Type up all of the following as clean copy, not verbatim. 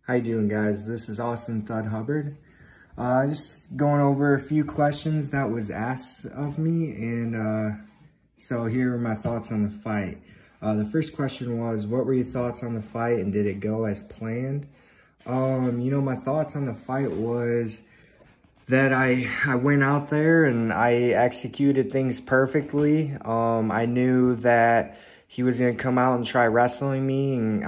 How you doing, guys? This is Austin Thud Hubbard. Just going over a few questions that was asked of me, and so here are my thoughts on the fight. The first question was, what were your thoughts on the fight, and did it go as planned? My thoughts on the fight was that I went out there and I executed things perfectly. I knew that he was going to come out and try wrestling me and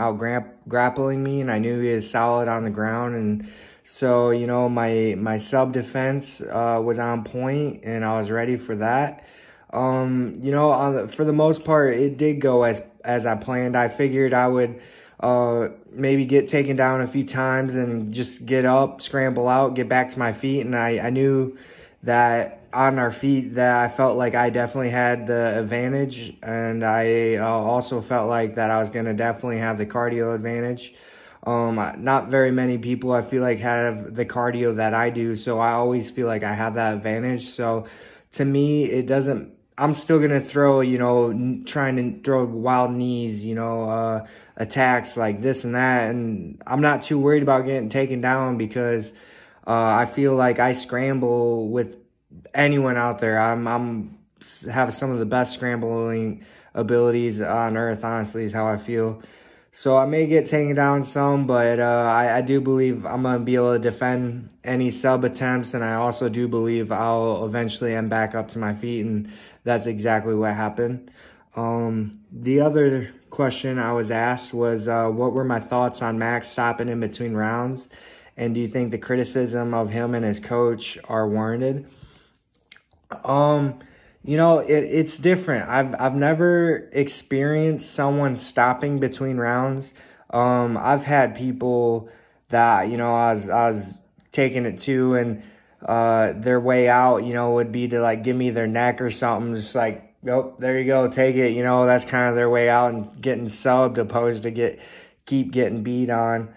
grappling me, and I knew he was solid on the ground. And so, my sub-defense was on point, and I was ready for that. For the most part, it did go as I planned. I figured I would maybe get taken down a few times and just get up, scramble out, get back to my feet. And I knew that on our feet that I felt like I definitely had the advantage. And I also felt like that I was going to definitely have the cardio advantage. Not very many people I feel like have the cardio that I do. So I always feel like I have that advantage. So to me, I'm still going to throw, trying to throw wild knees, attacks like this and that. And I'm not too worried about getting taken down because I feel like I scramble with anyone out there. I'm have some of the best scrambling abilities on earth, honestly, is how I feel. So I may get taken down some, but I do believe I'm going to be able to defend any sub attempts, and I also do believe I'll eventually end back up to my feet, and that's exactly what happened. The other question I was asked was, what were my thoughts on Max stopping in between rounds, and do you think the criticism of him and his coach are warranted? It's different. I've never experienced someone stopping between rounds. I've had people that, I was taking it to, and their way out, would be to like give me their neck or something, just like, oh, there you go, take it. That's kind of their way out and getting subbed opposed to keep getting beat on.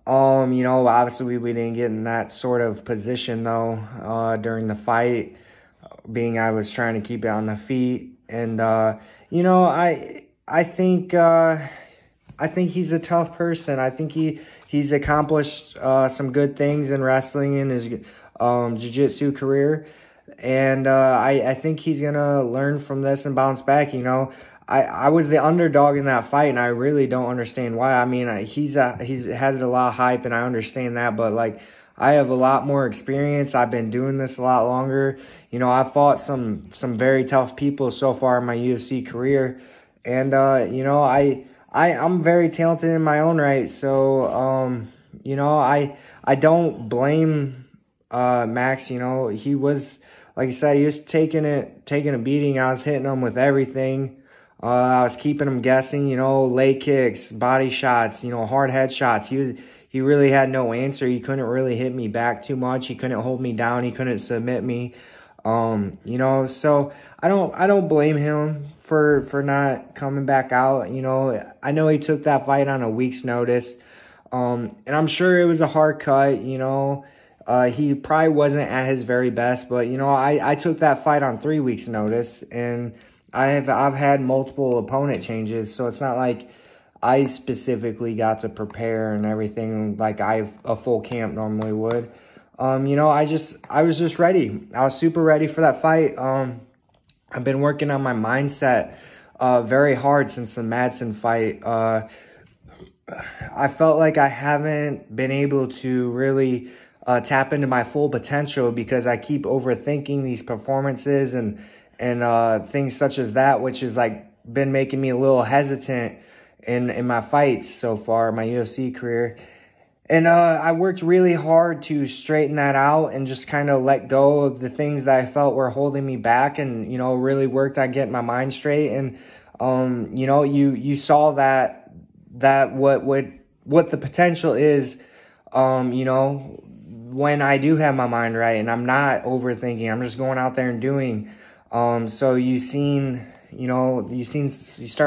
Obviously we didn't get in that sort of position though, during the fight, being I was trying to keep it on the feet. And, I think he's a tough person. I think he's accomplished, some good things in wrestling in his, jiu-jitsu career. And, I think he's going to learn from this and bounce back. I was the underdog in that fight, and I really don't understand why. I mean, he's had a lot of hype, and I understand that, but like, I have a lot more experience. I've been doing this a lot longer. I've fought some very tough people so far in my UFC career. And, I'm very talented in my own right. So, I don't blame Max. He was, like I said, he was taking a beating. I was hitting him with everything. I was keeping him guessing, leg kicks, body shots, hard head shots. He really had no answer. He couldn't really hit me back too much. He couldn't hold me down. He couldn't submit me. So I don't blame him for not coming back out. I know he took that fight on a week's notice. And I'm sure it was a hard cut. He probably wasn't at his very best, but I took that fight on 3 weeks notice, and I've had multiple opponent changes, so it's not like I specifically got to prepare and everything like a full camp normally would. I was just ready. I was super ready for that fight. I've been working on my mindset very hard since the Madsen fight. I felt like I haven't been able to really tap into my full potential because I keep overthinking these performances and things such as that, which has like been making me a little hesitant in my fights so far, my UFC career. And I worked really hard to straighten that out and just kind of let go of the things that I felt were holding me back, and really worked on getting my mind straight. And you saw that what the potential is, when I do have my mind right and I'm not overthinking. I'm just going out there and doing. So you're starting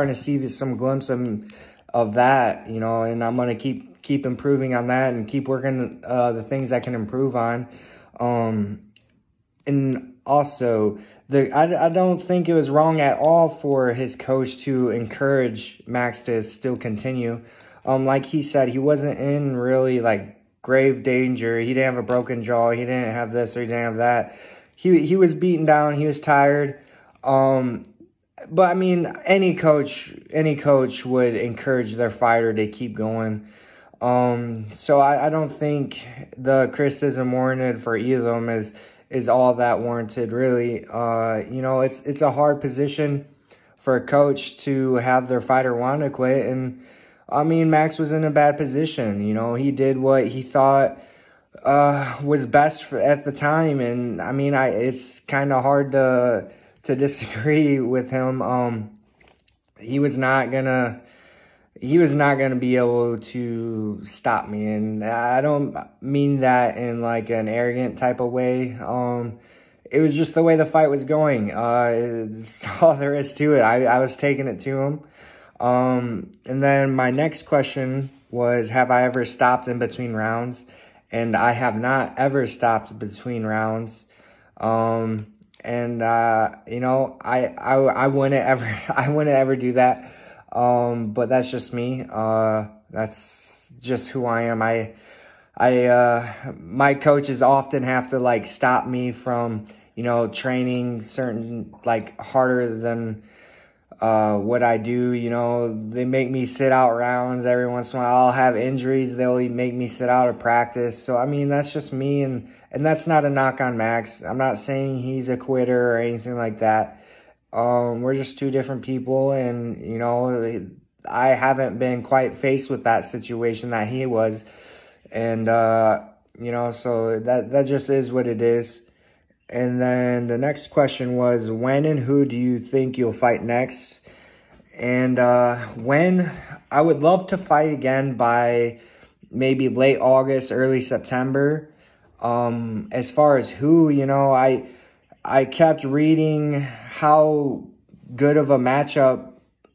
to see some glimpse of that, and I'm going to keep improving on that and keep working the things I can improve on. And also, I don't think it was wrong at all for his coach to encourage Max to still continue. like he said, he wasn't in really like grave danger. He didn't have a broken jaw. He didn't have this or he didn't have that. He was beaten down. He was tired. But I mean, any coach would encourage their fighter to keep going. So I don't think the criticism warranted for either of them is all that warranted, really. You know, it's a hard position for a coach to have their fighter want to quit. And I mean, Max was in a bad position. You know, he did what he thought was best at the time. And I mean, it's kind of hard to disagree with him. He was not gonna be able to stop me, and I don't mean that in like an arrogant type of way. It was just the way the fight was going. That's all there is to it. I was taking it to him. And then my next question was, have I ever stopped in between rounds? And I have not ever stopped between rounds. And you know, I wouldn't ever do that. But that's just me. That's just who I am. My coaches often have to like stop me from, you know, training certain like harder than what I do. You know, they make me sit out rounds every once in a while. I'll have injuries. They'll make me sit out of practice. So, I mean, that's just me. And that's not a knock on Max. I'm not saying he's a quitter or anything like that. We're just two different people. And, you know, I haven't been quite faced with that situation that he was. And, you know, so that just is what it is. And then the next question was, when and who do you think you'll fight next? And when, I would love to fight again by maybe late August, early September. As far as who, you know, I kept reading how good of a matchup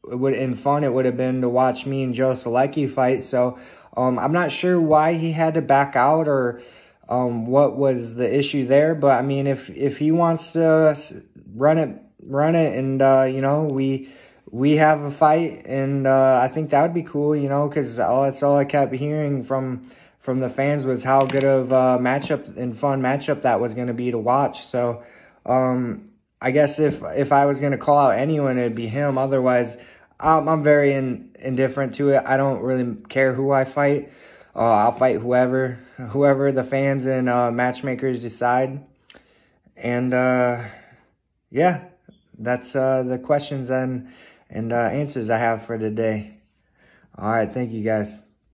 and fun it would have been to watch me and Joe Selecki fight. So I'm not sure why he had to back out or what was the issue there. But I mean, if he wants to run it, and you know, we have a fight, and I think that would be cool, you know, because that's all I kept hearing from the fans was how good of a matchup and fun matchup that was going to be to watch. So I guess if I was going to call out anyone, it'd be him. Otherwise, I'm very indifferent to it. I don't really care who I fight. I'll fight whoever the fans and matchmakers decide. And yeah, that's the questions and answers I have for today. All right, thank you guys.